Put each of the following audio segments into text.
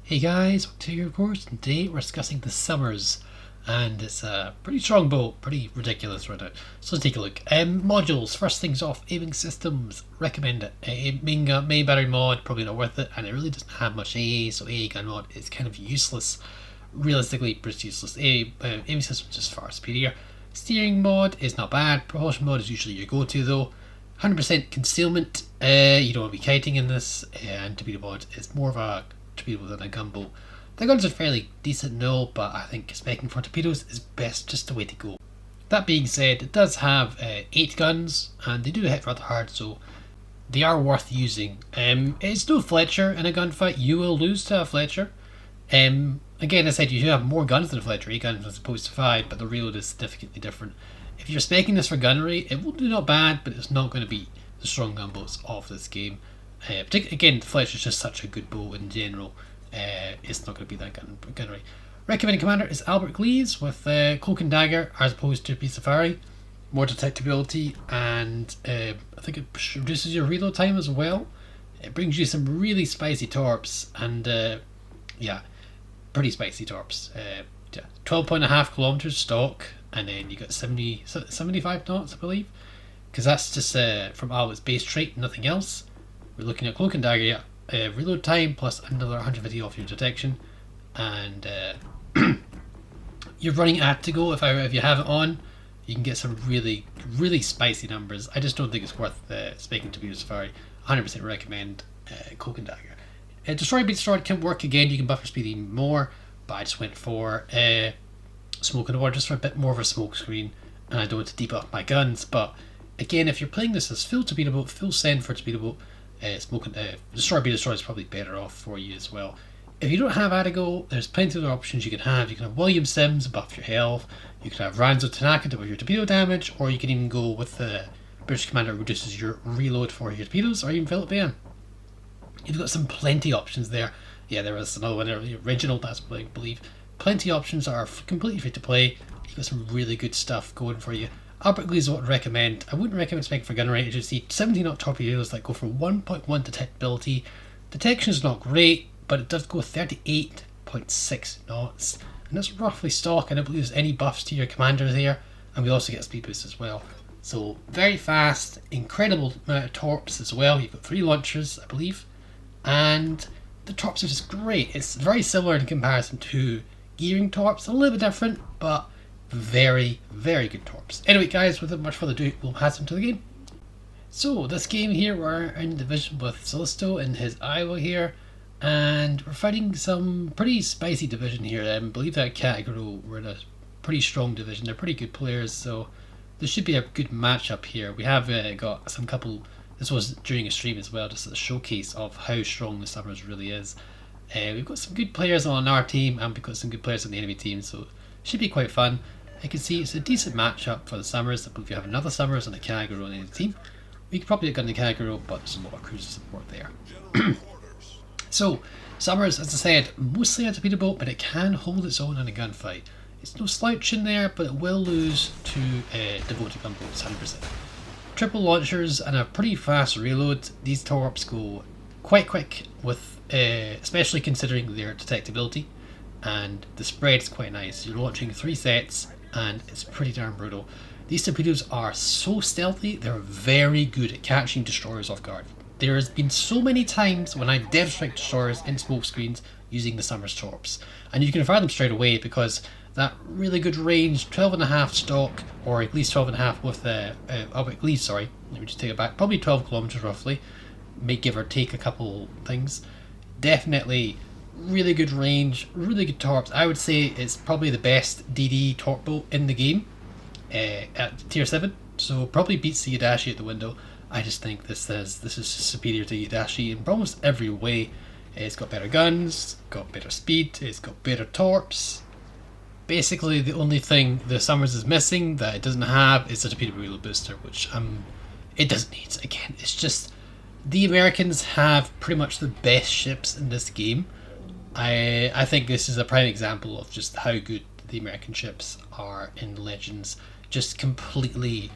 Hey guys, welcome to your course, and today we're discussing the Summers, and it's a pretty strong boat, pretty ridiculous right now. So let's take a look. Modules, first things off, aiming systems, recommend it. Main battery mod, probably not worth it, and it really doesn't have much AA, so AA gun mod is kind of useless. Realistically, pretty useless. Aiming system is just far superior. Steering mod is not bad, propulsion mod is usually your go-to though. 100% concealment, you don't want to be kiting in this, and torpedo mod is more of a torpedo than a gunboat. The guns are fairly decent and all, but I think specking for torpedoes is best, just the way to go. That being said, it does have 8 guns, and they do hit rather hard, so they are worth using. It's no Fletcher in a gunfight. You will lose to a Fletcher. Again, I said you do have more guns than a Fletcher, 8 guns as opposed to 5, but the reload is significantly different. If you're specking this for gunnery, it will do not bad, but it's not going to be the strong gunboats of this game. Again, the Fletcher is just such a good boat in general. It's not going to be that gunnery. Recommended commander is Albert GLEAVES with Cloak and Dagger as opposed to Safari. More detectability, and I think it reduces your reload time as well. It brings you some really spicy torps, and yeah, pretty spicy torps. 12.5 kilometers stock, and then you got 75 knots, I believe, because that's just from Albert's base trait, nothing else. We're looking at Cloak and Dagger, reload time plus another 150 off your detection, and you're running at to go. If you have it on, you can get some really spicy numbers. I just don't think it's worth speaking to Safari. 100% recommend Cloak and Dagger. Destroy be destroyed can work again. You can buff your speed even more, but I just went for smoke and water just for a bit more of a smoke screen, and I don't want to debuff my guns. But again, if you're playing this as full torpedo boat, full send for torpedo boat, destroy be destroyed is probably better off for you as well. If you don't have Adigo, there's plenty of other options you can have. You can have William Sims, buff your health. You can have Ranzo Tanaka to buff your torpedo damage, or you can even go with the British Commander who reduces your reload for your torpedoes, or even Philip Bain. You've got some plenty options there. Yeah, there was another one there, the original, that's what I believe. Plenty of options are completely free to play. You've got some really good stuff going for you. Albert GLEAVES is what I'd recommend. I wouldn't recommend specking for gunnery. You see 17 knot torpedoes that go for 1.1 detectability. Detection is not great, but it does go 38.6 knots, and that's roughly stock. I don't believe there's any buffs to your commander there, and we also get a speed boost as well. So very fast, incredible amount of torps as well. You've got 3 launchers, I believe, and the torps are just great. It's very similar in comparison to gearing torps, a little bit different, but very good torps. Anyway guys, without much further ado, we'll pass into the game. So this game here, we're in division with Silisto in his Iowa here, and we're fighting some pretty spicy division here. I believe that category we're in a pretty strong division. They're pretty good players, so this should be a good matchup here. We have got some couple. This was during a stream as well, just as a showcase of how strong the Summers really is. We've got some good players on our team, and we've got some good players on the enemy team, so it should be quite fun. I can see it's a decent matchup for the Summers. I believe you have another Summers and a Kagero on the team. We could probably get gun the Kagero, but there's a lot of cruiser support there. So, Summers, as I said, mostly a torpedo boat, but it can hold its own in a gunfight. It's no slouch in there, but it will lose to devoted gunboats, 100%. Triple launchers and a pretty fast reload. These torps go quite quick, with especially considering their detectability, and the spread is quite nice. You're launching 3 sets, and it's pretty darn brutal. These torpedoes are so stealthy, they're very good at catching destroyers off guard. There has been so many times when I dev strike destroyers in smoke screens using the Summers torps, and you can fire them straight away because that really good range, 12.5 stock, or at least 12.5 with Albert GLEAVES, sorry, let me just take it back, probably 12 kilometers roughly, may give or take a couple things. Definitely really good range, really good torps. I would say it's probably the best DD torp boat in the game at tier 7, so probably beats the Yadashi at the window. I just think this is superior to Yadashi in almost every way. It's got better guns, got better speed, it's got better torps. Basically the only thing the Summers is missing that it doesn't have is a torpedo reload booster, which it doesn't need. Again, it's just the Americans have pretty much the best ships in this game. I think this is a prime example of just how good the American ships are in Legends, just completely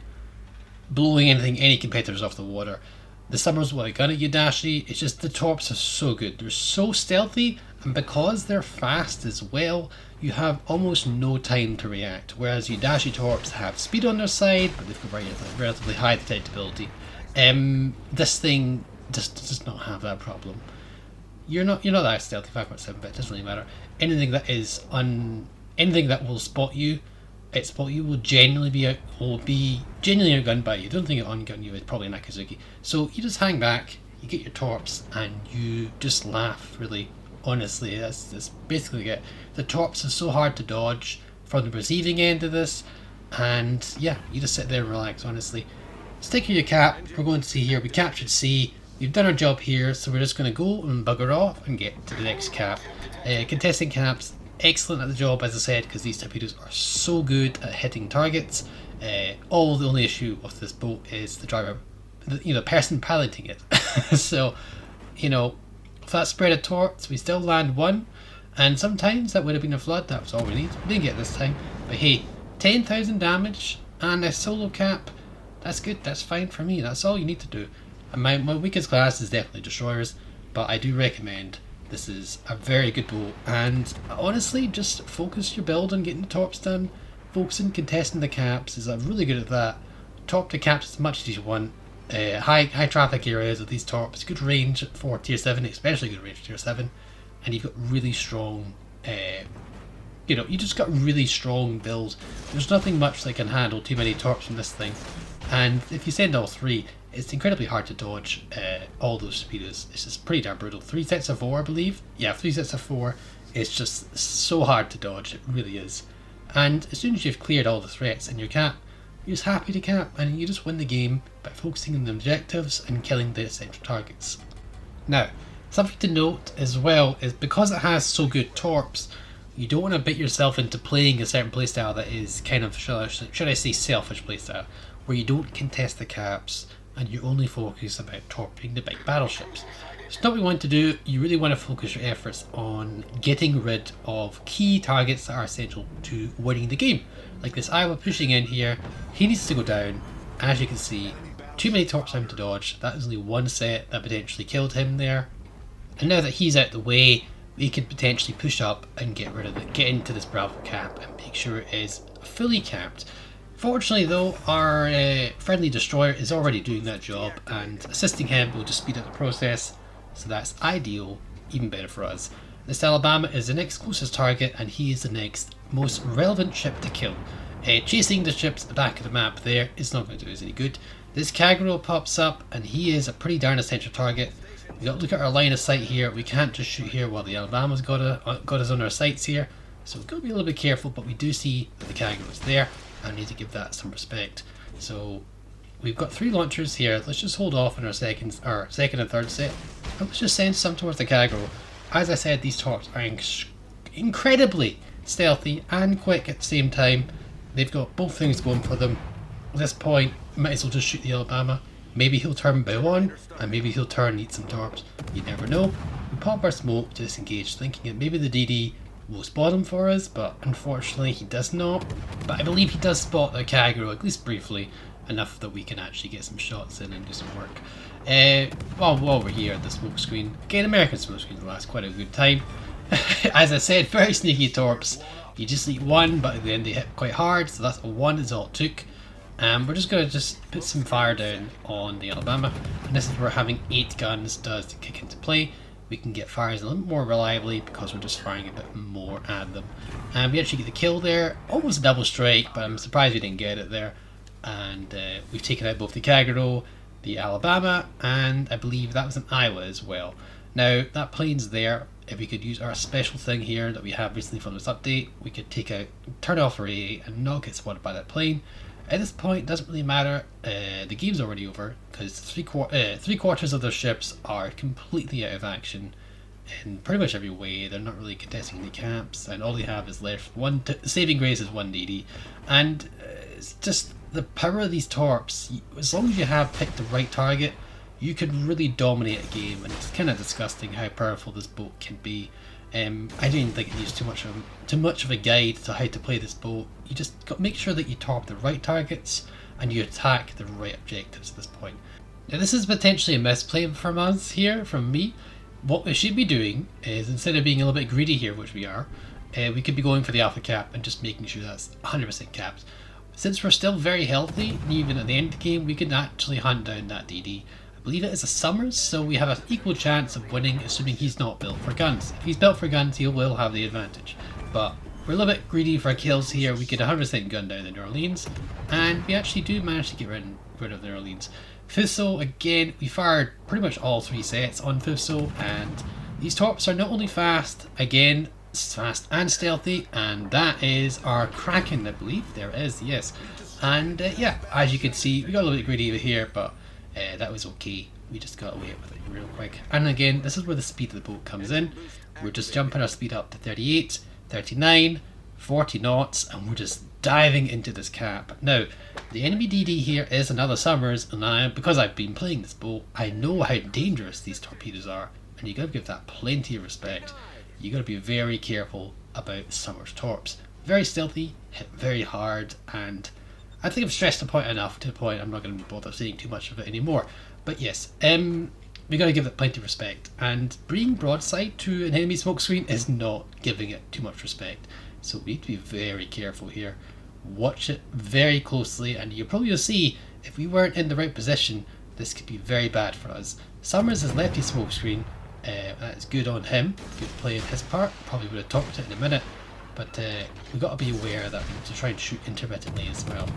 blowing any competitors off the water. The Summers will gun at Yadashi. It's just the torps are so good. They're so stealthy, and because they're fast as well, you have almost no time to react, whereas your dashy torps have speed on their side, but they've got relatively high detectability. This thing just does not have that problem. You're not that stealthy, 5.7, but it doesn't really matter. Anything that will spot you, will genuinely be genuinely outgunned by you. Don't think it on-gun you is probably an Akazuki. So you just hang back, you get your torps, and you just laugh, really. Honestly, that's basically it. The torps are so hard to dodge from the receiving end of this, and yeah, you just sit there and relax, honestly. Stick to your cap, we're going to see here, we captured C, we've done our job here, so we're just going to go and bugger off and get to the next cap. Contesting caps, excellent at the job, as I said, because these torpedoes are so good at hitting targets. The only issue with this boat is the driver, the person piloting it. So, with that spread of torps, we still land one, and sometimes that would have been a flood. That was all we need. We didn't get it this time, but hey, 10,000 damage and a solo cap. That's good. That's fine for me. That's all you need to do. And my weakest class is definitely destroyers, but I do recommend this is a very good boat. And honestly, just focus your build on getting the torps done. Focus on contesting the caps is really good at that. Torp to caps as much as you want. High traffic areas with these torps, good range for tier 7, especially good range for tier 7, and you've got really strong, you just got really strong builds. There's nothing much that can handle too many torps from this thing, and if you send all 3, it's incredibly hard to dodge all those torpedoes. It's just pretty darn brutal. 3 sets of 4, I believe. Yeah, 3 sets of 4. It's just so hard to dodge, it really is. And as soon as you've cleared all the threats in your cap, you're just happy to cap, and you just win the game by focusing on the objectives and killing the essential targets. Now, something to note as well is because it has so good torps, you don't want to bait yourself into playing a certain playstyle that is kind of, should I say, selfish playstyle, where you don't contest the caps and you only focus about torping the big battleships. It's not what you want to do. You really want to focus your efforts on getting rid of key targets that are essential to winning the game. Like this Iowa pushing in here, he needs to go down. As you can see, too many torps for him to dodge. That is only one set that potentially killed him there. And now that he's out the way, we could potentially push up and get rid of it, get into this Bravo cap and make sure it is fully capped. Fortunately though, our friendly destroyer is already doing that job, and assisting him will just speed up the process, so that's ideal, even better for us. This Alabama is the next closest target, and he is the next most relevant ship to kill. Chasing the ships at the back of the map there is not going to do us any good. This Kagero pops up, and he is a pretty darn essential target. We've got to look at our line of sight here. We can't just shoot here while the Alabama's got us on our sights here, so we've got to be a little bit careful, but we do see that the Kagero is there, and we need to give that some respect. So we've got 3 launchers here. Let's just hold off on our second and third set, and let's just send some towards the Kagero. As I said, these torps are incredibly stealthy and quick at the same time. They've got both things going for them. At this point, might as well just shoot the Alabama. Maybe he'll turn bow on, and maybe he'll turn and eat some torps. You never know. We pop our smoke to disengage, thinking that maybe the DD will spot him for us, but unfortunately he does not. But I believe he does spot the Kagero, at least briefly, enough that we can actually get some shots in and do some work. While we're here at the smoke screen, again, American smoke screens last quite a good time. As I said, very sneaky torps. You just need one, but at the end they hit quite hard, so that's a 1 is all it took. We're just going to put some fire down on the Alabama, and this is where having 8 guns does kick into play. We can get fires a little more reliably because we're just firing a bit more at them. And we actually get the kill there, almost a double strike, but I'm surprised we didn't get it there. And we've taken out both the Kagero, the Alabama, and I believe that was an Iowa as well. Now that plane's there. If we could use our special thing here that we have recently from this update, we could turn off our AA and not get spotted by that plane. At this point, it doesn't really matter. The game's already over because three quarters of their ships are completely out of action in pretty much every way. They're not really contesting the caps, and all they have is left saving grace is 1 DD, and it's just the power of these torps. As long as you have picked the right target, you could really dominate a game, and it's kind of disgusting how powerful this boat can be. I didn't think it needs too much of a guide to how to play this boat. You just got to make sure that you target the right targets and you attack the right objectives at this point. Now this is potentially a misplay from me, what we should be doing is, instead of being a little bit greedy here, which we are, we could be going for the alpha cap and just making sure that's 100% capped. Since we're still very healthy, and even at the end of the game, we can actually hunt down that DD. I believe it is a Summers, so we have an equal chance of winning, assuming he's not built for guns. If he's built for guns, he will have the advantage. But we're a little bit greedy for our kills here. We get 100% gun down the New Orleans, and we actually do manage to get rid of the New Orleans. Fuso, again, we fired pretty much all 3 sets on Fuso, and these torps are not only fast, again, fast and stealthy, and that is our Kraken, I believe. There it is, yes. And yeah, as you can see, we got a little bit greedy over here, but that was okay. We just got away with it real quick. And again, this is where the speed of the boat comes in. We're just jumping our speed up to 38, 39, 40 knots, and we're just diving into this cap. Now, the enemy DD here is another Summers, and because I've been playing this boat, I know how dangerous these torpedoes are, and you gotta give that plenty of respect. You gotta be very careful about Summers torps. Very stealthy, hit very hard, and I think I've stressed the point enough to the point I'm not going to bother saying too much of it anymore. But yes, we got to give it plenty of respect, and bringing broadside to an enemy smoke screen is not giving it too much respect. So we need to be very careful here. Watch it very closely, and you probably will see if we weren't in the right position, this could be very bad for us. Summers is lefty smoke screen. That is good on him. Good play on his part. Probably would have talked it in a minute. But we've got to be aware that we need to try and shoot intermittently as well.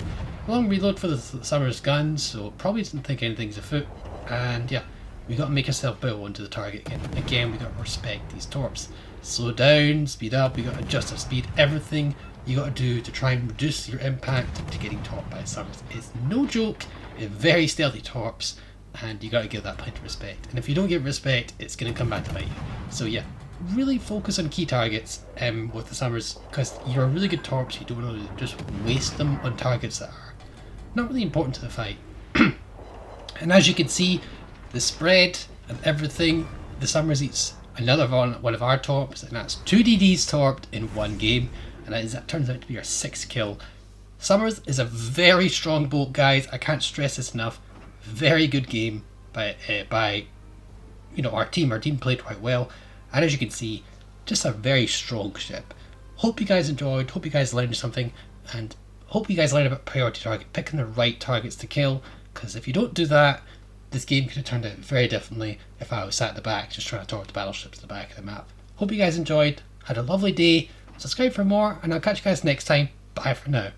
Long reload for the Summers guns, so probably didn't think anything's afoot. And yeah, we got to make ourselves bow onto the target again. Again, we got to respect these torps. Slow down, speed up, we got to adjust our speed. Everything you got to do to try and reduce your impact to getting torped by Summers. It's no joke. It's very stealthy torps, and you got to give that plenty of respect. And if you don't give respect, it's going to come back to bite you. So yeah, really focus on key targets with the Summers, because you're really good torps. You don't want to just waste them on targets that are not really important to the fight. And as you can see, the spread and everything, the Summers eats another one of our torps, and that's 2 DDs torped in one game, and that turns out to be our 6th kill. Summers is a very strong boat, guys. I can't stress this enough. Very good game by our team. Our team played quite well. And as you can see, just a very strong ship. Hope you guys enjoyed, hope you guys learned something, and hope you guys learned about priority target, picking the right targets to kill, because if you don't do that, this game could have turned out very differently if I was sat at the back just trying to torp the battleships at the back of the map. Hope you guys enjoyed, had a lovely day, subscribe for more, and I'll catch you guys next time. Bye for now.